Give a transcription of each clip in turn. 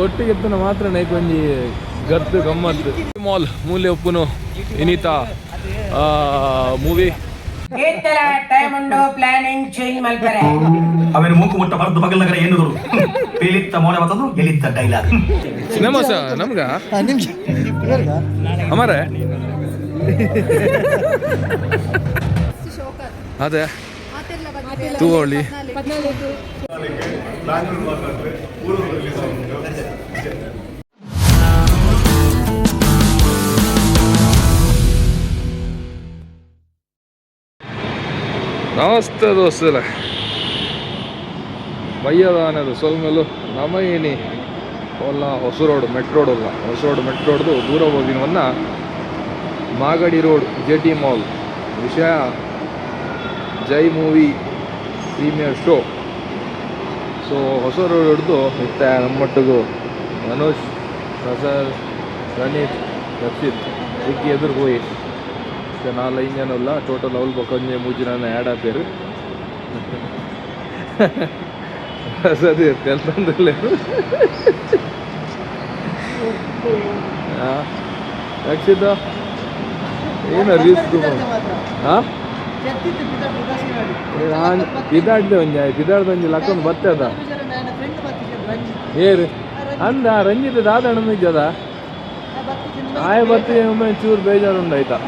ಒಟ್ಟಿಗೆ ಎತ್ತನ ಮಾತ್ರ ನೈಕೊಂಜಿ ಗತ್ತು ಗಮ್ಮತ್ತು ಮಾಲ್ ಮೂಲೆ ಒಪ್ಪುನು ಇನಿತಾ ಮೂವಿ ಟೈಮ್ ಉಂಡು ಪ್ಲಾನಿಂಗ್ ಚೇಂಜ್ ಮಾಡ್ತಾರೆ ಅವನು ಮೂಕು ಮುಟ್ಟ ಬರದು ಬಗಲಗರ ಏನು ಪೇಲಿತ್ತ ಮೋನೆ ಬರ್ತದು ಎಲಿತ್ತ ಡೈಲಾಗ್ ಸಿನಿಮಾ ಸಹ ನಮ್ಗ ಅಮರ ಅದೇ ತೂವಳ್ಳಿ ನಮಸ್ತೆ ದೋಸ್ತಲ ಬಯ್ಯದಾನದು ಸೊಲ್ಮೇಲು ನಮಯಿನಿ ಒಲ್ಲ ಹೊಸ ರೋಡ್ ಮೆಟ್ರೋಡ್ ಮೆಟ್ರೋಡ್ದು ದೂರ ಹೋಗಿನವನ್ನ ಮಾಗಡಿ ರೋಡ್ ಜೆಟಿ ಮಾಲ್ ವಿಷಯ ಜೈ ಮೂವಿ ಪ್ರೀಮಿಯರ್ ಶೋ ಸೊ ಹೊಸ ರೋಡ್ ಹಿಡ್ದು ಇತ್ತ ನಮ್ಮೊಟ್ಟಿಗೂ ಮನೋಜ್ ಪ್ರಸಾದ್ ರಣೀತ್ ರಕ್ಷಿತ್ ವಿಕ್ಕಿ ಎದುರು ಹೋಗಿ ನಾಲ್ಕು ಜನ ಇಲ್ಲ ಟೋಟಲ್ ಅವಲ್ ಬೊಕೊಂಜೆ ಮೂಜಿ ನಾನು ಆ್ಯಡ್ ಆಪೇರು ಪ್ರಸಾದ್ ಕೆಲಸದಲ್ಲೇ ರಕ್ಷಿತ ಏನು ರಿಸ್ಕ್ ಹಾಂ ಪಿದಾಡ್ದೆ ಒಂಜಿ ಲಕ್ಕೊಂದು ಬರ್ತದ ಏರು ಅಂದ ರಂಜಿತ ದಾದಣ್ಣ ಇದ್ದದ ಆಯ ಬರ್ತೀವಿ ಒಮ್ಮೆ ಚೂರು ಬೇಜಾರುಂಡು ಆಯ್ತಾ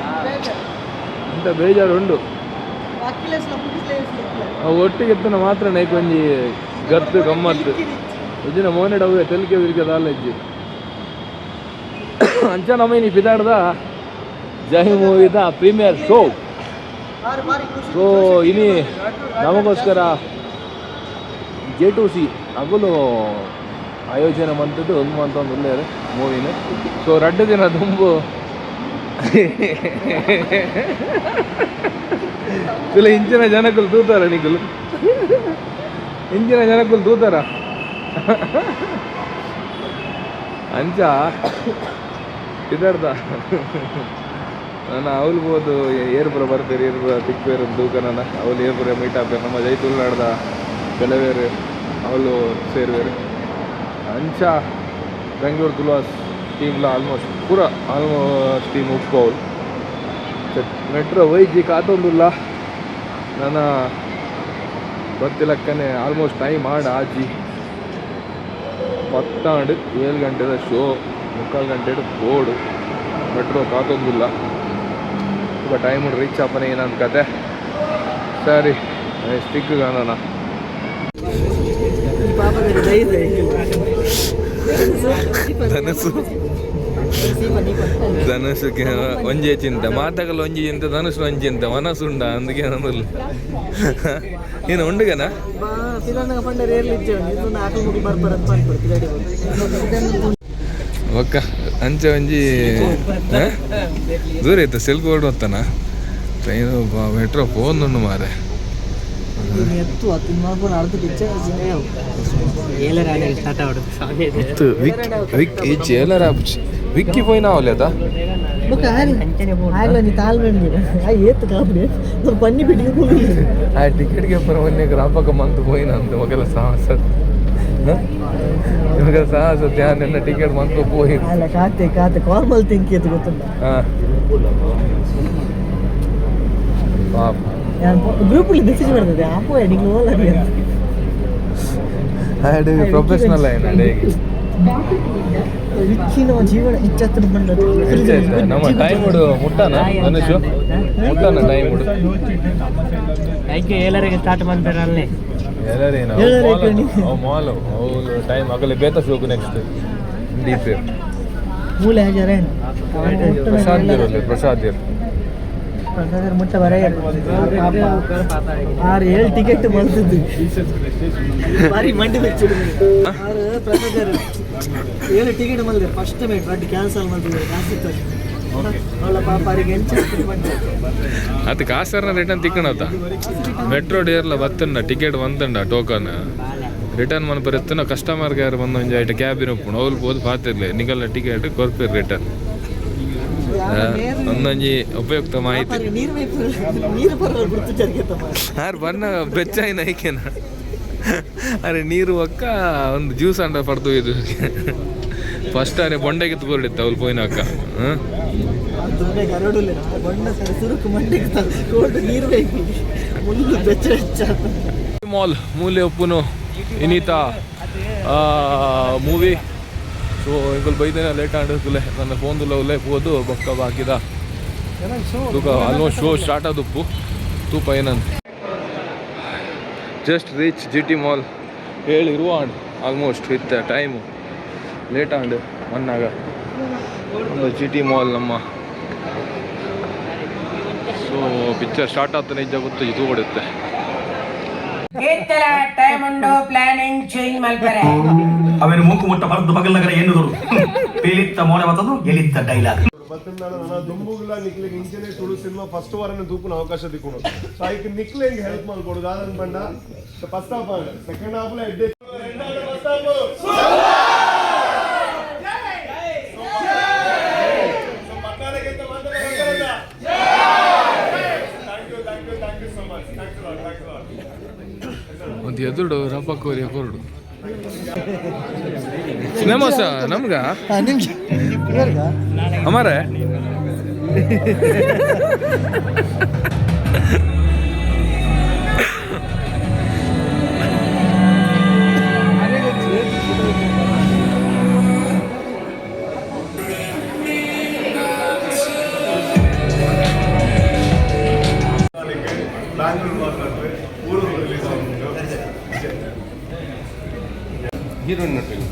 ಅಂತ ಬೇಜಾರುಂಡು ಒಟ್ಟಿಗೆ ಎತ್ತನ ಮಾತ್ರ ನೈಕೊಂಜಿ ಗತ್ತು ಗಮ್ಮತ್ತು ಇಜ್ಜಿನ ಮೋನೆಡವೆ ತೆಲಿಕೆ ವಿರಿಕದ ಇಜ್ಜಿ ಅಂಚ ನಮ್ಮನಿ ಪಿದಾಡ್ದ ಜೈ ಮೂವಿದ ಪ್ರೀಮಿಯರ್ ಶೋ ಸೊ ಇನಿ ನಮಗೋಸ್ಕರ J2C ಅಗಲು ಆಯೋಜನೆ ಮಂತದ್ದು ಒಂದು ಮಂತ ಒಂದು ಒಳ್ಳೆಯದು ಮೂವಿನ ಸೊ 2 ದಿನ ತುಂಬು ಇಲ್ಲ ಇಂಚಿನ ಜನಕ್ಕೂ ತೂತಾರ ನಿಕ್ಕಲು ಇಂಚಿನ ಜನಕ್ಕೂ ತೂತಾರ ಅಂಚ ಇದಾರ್ದ ನಾನು ಅವಳು ಬೋದು ಏರ್ಪುರ ಬರ್ತಾರೆ ಏರ್ಪುರ ತಿಕ್ಬೇರು ದೂಕನ ಅವಳು ಏರ್ಪುರ ಮೀಟ್ ಆಗ್ತಾರೆ ನಮ್ಮ ಜೈತುಲ್ನಾಡ್ದ ಕೆಲವೇರು ಅವಳು ಸೇರುವೇರು ಅಂಚ ಬೆಂಗಳೂರು ತುಲಾಸ್ ಟೀಮ್ಲ ಆಲ್ಮೋಸ್ಟ್ ಟೀಮ್ ಉಪ್ಪು ಅವಳು ಮೆಟ್ರೋ ವೈಜಿ ಕಾತೊಂದಿಲ್ಲ ನನ್ನ ಗೊತ್ತಿಲ್ಲಕ್ಕನೆ ಆಲ್ಮೋಸ್ಟ್ ಟೈಮ್ ಆಜಿ 7 ಗಂಟೆದ ಶೋ 3/4 ಗಂಟೆ ಬೋರ್ಡು ಮೆಟ್ರೋ ಕಾತೊಂದಿಲ್ಲ ಈಗ ಟೈಮ್ ರೀಚ್ ಆಪನೆ ಏನಂತ ಕತೆ ಸರಿ ಸ್ಟಿಕ್ ಗಾನ ಧನುಷಕ್ಕೆ ಒಂಜೆ ಚಿಂತೆ ಮಾತಾಗಲ್ಲ ಒಂಜಿ ಚಿಂತೆ ಧನುಷ್ ಒಂಜಿ ಚಿಂತೆ ಮನಸ್ಸುಂಡ ಅಂದಕ್ಕೆ ಅನ್ನೋದಿಲ್ಲ ಏನು ಉಂಡುಗನ ಒಕ್ಕ ಅಂಚೆ ಒಂಜಿ ದೂರ ಇತ್ತು ಸೆಲ್ಫ್ ಹೊರಡು ಹೊತ್ತಾನ ಟ್ರೈನು ಮೆಟ್ರೋ ಫೋನ್ ಉಂಡು ಮಾರೆ ವಿಕ್ಕಿ పోయినా లేదా ఆ టికెట్కి ఎప్పుడు రాపక మంత్ పోయినా అంత ఒకవేళ సాహస ಇವಾಗ ಸಾಹಸ ಧ್ಯಾನ ಟಿಕೆಟ್ ಮಂತ್ ಹೋಗಿ ಕಾತೆ ಕಾರ್ಮಲ್ ತಿಂಕ್ ಎತ್ತು ಗೊತ್ತುಂಟ ಪಾಪ ಗ್ರೂಪಲ್ಲಿ ಮೆಸೇಜ್ ಮಾಡ್ತದೆ ಆಪೋ ನಿಂಗೆ ಹೋಗಲ್ಲ ಅದು ಪ್ರೊಫೆಷನಲ್ ಆಯ್ತು ಹೆಚ್ಚಿನ ಜೀವನ ಇಚ್ಚತ್ತು ಬಂದದ್ದು ನಮ್ಮ ಟೈಮ್ ಹುಡು ಮುಟ್ಟಾನ ಮನುಷ್ಯ ಮುಟ್ಟಾನ ಟೈಮ್ ಹುಡು ಐಕೆ ಎಲ್ಲರಿಗೆ ಸ್ಟಾರ್ಟ್ ಮಾಡ್ತಾರಲ್ಲೇ ಎಲ್ಲರೇನು ಮಾಲು ಅವಳು ಟೈಮ್ ಆಗಲೇ ಬೇತ ಶೋಕು ನೆಕ್ಸ್ಟ್ ಡೀಪ್ ಮೂಲೆ ಹಾಜರ ಪ್ರಸಾದ್ ಮುಟ್ಟ ಬರ 6-7 ಟಿಕೆಟ್ ಮಾಡ್ತಿದ್ದು ಬಾರಿ ಮಂಡಿ ಬೆಚ್ಚಿಡು ಪ್ರಸಾದರ್ 7 ಟಿಕೆಟ್ ಮಾಡಿದೆ ಫಸ್ಟ್ ಮೇಟ್ ಬಟ್ ಕ್ಯಾನ್ಸಲ್ ಮಾಡಿದ್ರು ಕಾಸಿತ್ತು ಅವಳ ಪಾಪಾರಿಗೆ ಅದು ಕಾಸರ್ನ ರಿಟರ್ನ್ ತಿಕ್ಕಣತ್ತ ಮೆಟ್ರೋ ಡೇರ್ಲ ಬತ್ತಂಡ ಟಿಕೆಟ್ ಬಂತಂಡ ಟೋಕನ್ ರಿಟರ್ನ್ ಮನ ಬರುತ್ತನ ಕಸ್ಟಮರ್ಗೆ ಯಾರು ಬಂದು ಒಂದು ಐಟು ಕ್ಯಾಬಿನ ಒಪ್ಪು ಅವ್ರು ಬೋದು ಪಾತಿರ್ಲಿ ನಿಗಲ್ಲ ಟಿಕೆಟ್ ಕೊರ್ಪಿರ್ ರಿಟರ್ನ್ ಒಂದೊಂಜಿ ಉಪಯುಕ್ತ ಮಾಹಿತಿ ಯಾರು ಬನ್ನ ಬೆಚ್ಚಾಯಿನ ಐಕೆನ ಅರೆ ನೀರು ಒಕ್ಕ ಒಂದು ಜ್ಯೂಸ್ ಅಂಡ ಪಡ್ದು ಇದು ಫಸ್ಟ್ ಅರೆ ಬೊಂಡೆಗೆ ತಗೊಳ್ಳಿತ್ತು ಅವ್ರು ಪೋಯಿನ ಅಕ್ಕ ಮಾಲ್ ಮೂಲೆ ಉಪ್ಪುನು ಇನೀತಾ ಮೂವಿ ಸೊ ಇಂಕಲ್ ಬೈದೇನ ಲೇಟ್ ಆಡಿದ್ಲೆ ನನ್ನ ಫೋನ್ದುಲ್ಲ ಉಲ್ಲೆ ಹೋದು ಬೊಕ್ಕ ಬಾಕಿದ ತೂಕ ಆಲ್ಮೋಸ್ಟ್ ಶೋ ಸ್ಟಾರ್ಟ್ ಆದುಪ್ಪು ತೂಪ ಏನಂತ just reach G T mall ಹೇಳಿರುವ almost with time late and ಮನ್ನಾಗ ಒಂದು ಜಿ ಟಿ ಮಾಲ್ ನಮ್ಮ ಸೊ ಪಿಕ್ಚರ್ ಸ್ಟಾರ್ಟ್ ಆಗ್ತಾನೆ ನಿಜ ಗೊತ್ತು ಇದು ಕೊಡುತ್ತೆ ಏತ್ತಲ ಟೈಮ್ ಉಂಡು ಪ್ಲಾನಿಂಗ್ ಚೇಂಜ್ ಮಾಡ್ತಾರೆ ಅವನ ಮೂಕು ಮುಟ್ಟ ಬರದ್ದು ಬಗಲ್ನಗರ ಏನು ಪೇಲಿತ್ತ ಮೌನ ಬರ್ತದು ಎಲಿತ್ತ ಡೈಲಾಗ್ ದುಂಬುಗಳ ನಿಕ್ಲಿಗೆ ಇಂಚನೆ ತುಳು ಸಿನಿಮಾ ಫಸ್ಟ್ ವಾರನೇ ತೂಪನ ಅವಕಾಶ ದಿಕ್ಕೋಣ ಸೊ ಐಕ್ ನಿಕ್ಲೆ ಹೆಂಗೆ ಹೆಲ್ಪ್ ಮಾಡ್ಕೊಡುದು ಅದನ್ನ ಬಂಡ ಫಸ್ಟ್ ಹಾಫ್ ಸೆಕೆಂಡ್ ಹಾಫ್ ಎಡ್ಡೆ ಒಂದು ಎದುರು ರಪ್ಪ ಕೋರಿಯ ಕೊರಡು ಸಿನಿಮಾ ಸಹ ನಮ್ಗ ಅಮಾರೆ ಹೀರೋಯಿನ್ ನಟರು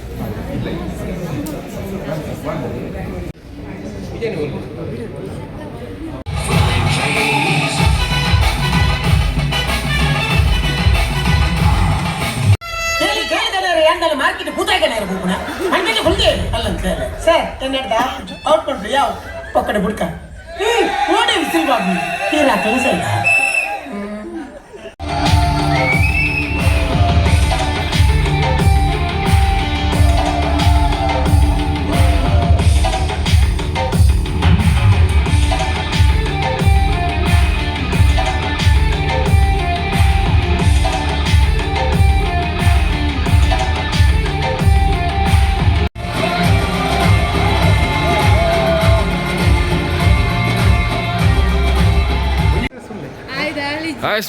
ಮಾರ್ಕೆಟ್ ಕೂತಾಗನ ಇರಬೇಕು ಹಂಗೆ ಹುಲ್ಗೆ ಅಲ್ಲಂತ ಸರ್ ಕನ್ನಡ ಔಟ್ ಮಾಡ್ರಿ ಯಾವ ಪಕ್ಕಡೆ ಬುಡ್ಕ ಓಡಿ ವಿಸಿಲ್ ಬಾಬು ತೀರಾ ಕೆಲಸ ಇಲ್ಲ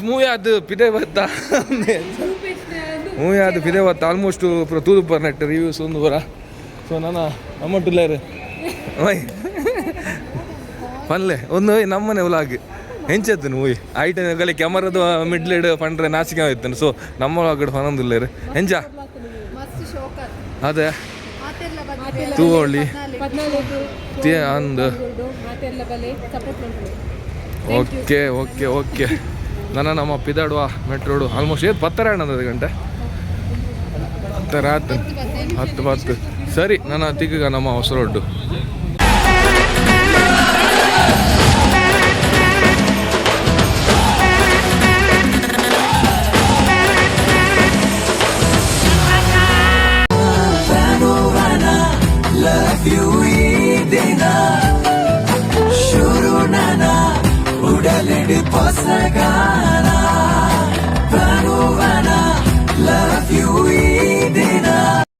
ಮೂವಿ ಅದು ಪಿದೆ ಬತ್ತ ಮೂವಿ ಅದು ಪಿದೆ ಬತ್ತ ಆಲ್ಮೋಸ್ಟ್ ತೂದು ಬರ್ನೆಟ್ ರಿವ್ಯೂಸ್ ಒಂದು ಬರ ಸೊ ನಾನು ಅಮ್ಮಟ್ಟುಲ್ಲಾರು ಪನ್ಲೆ ಒಂದು ನಮ್ಮನೆ ಉಲಾಗ್ ಹೆಂಚತ್ತು ಮೂವಿ ಐಟನ್ಗಲಿ ಕ್ಯಾಮರಾದು ಮಿಡ್ಲೆಡ್ ಪಂಡ್ರೆ ನಾಚಿಕೆ ಆಯ್ತಾನೆ ಸೊ ನಮ್ಮ ಒಳಗಡೆ ಫನೊಂದಿಲ್ಲಾರು ಹೆಂಚ ಅದೇ ತೂವಳ್ಳಿ ಅಂದು ಓಕೆ ಓಕೆ ಓಕೆ ನನ್ನ ನಮ್ಮ ಪಿದಾಡುವ ಮೆಟ್ರೋಡು ಆಲ್ಮೋಸ್ಟ್ ಏದು 10 ಗಂಟೆ 10 ಸರಿ ನನ್ನ ತಿಕ್ಕ ನಮ್ಮ ಹೊಸ ರೋಡ್ಡು Love you,